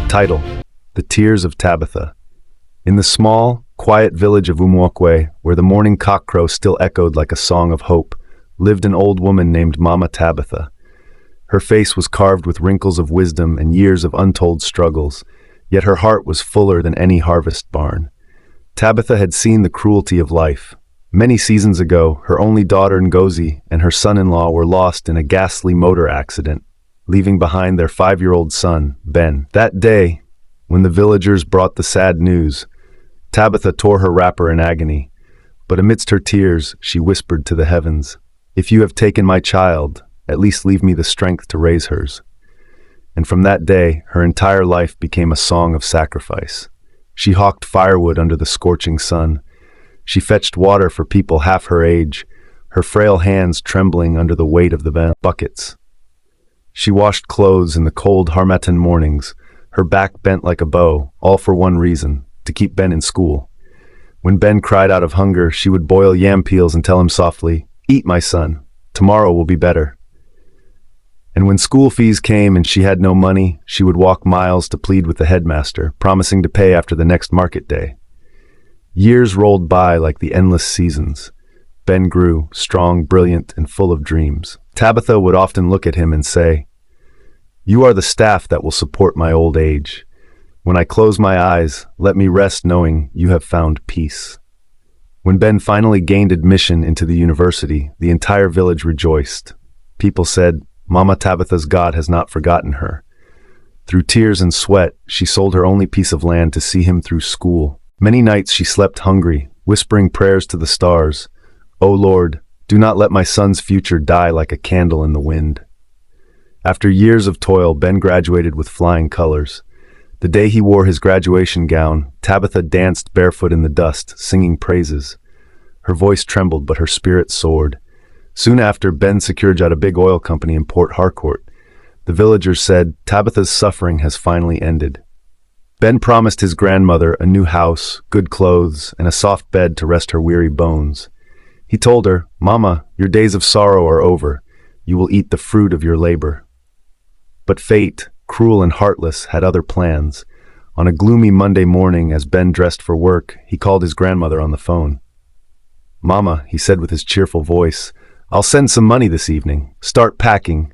Title: The Tears of Tabitha. In the small, quiet village of Umwokwe, where the morning cockcrow still echoed like a song of hope, lived an old woman named Mama Tabitha. Her face was carved with wrinkles of wisdom and years of untold struggles, yet her heart was fuller than any harvest barn. Tabitha had seen the cruelty of life. Many seasons ago, her only daughter Ngozi and her son-in-law were lost in a ghastly motor accident, leaving behind their 5-year-old son, Ben. That day, when the villagers brought the sad news, Tabitha tore her wrapper in agony, but amidst her tears, she whispered to the heavens, "If you have taken my child, at least leave me the strength to raise hers." And from that day, her entire life became a song of sacrifice. She hawked firewood under the scorching sun. She fetched water for people half her age, her frail hands trembling under the weight of the buckets. She washed clothes in the cold Harmattan mornings, her back bent like a bow, all for one reason: to keep Ben in school. When Ben cried out of hunger, she would boil yam peels and tell him softly, "Eat, my son. Tomorrow will be better." And when school fees came and she had no money, she would walk miles to plead with the headmaster, promising to pay after the next market day. Years rolled by like the endless seasons. Ben grew, strong, brilliant, and full of dreams. Tabitha would often look at him and say, "You are the staff that will support my old age. When I close my eyes, let me rest knowing you have found peace." When Ben finally gained admission into the university, the entire village rejoiced. People said, "Mama Tabitha's God has not forgotten her." Through tears and sweat, she sold her only piece of land to see him through school. Many nights she slept hungry, whispering prayers to the stars. "O Lord, do not let my son's future die like a candle in the wind." After years of toil, Ben graduated with flying colors. The day he wore his graduation gown, Tabitha danced barefoot in the dust, singing praises. Her voice trembled, but her spirit soared. Soon after, Ben secured a big oil company in Port Harcourt. The villagers said, "Tabitha's suffering has finally ended." Ben promised his grandmother a new house, good clothes, and a soft bed to rest her weary bones. He told her, "Mama, your days of sorrow are over. You will eat the fruit of your labor." But fate, cruel and heartless, had other plans. On a gloomy Monday morning, as Ben dressed for work, he called his grandmother on the phone. "Mama," he said with his cheerful voice, "I'll send some money this evening. Start packing.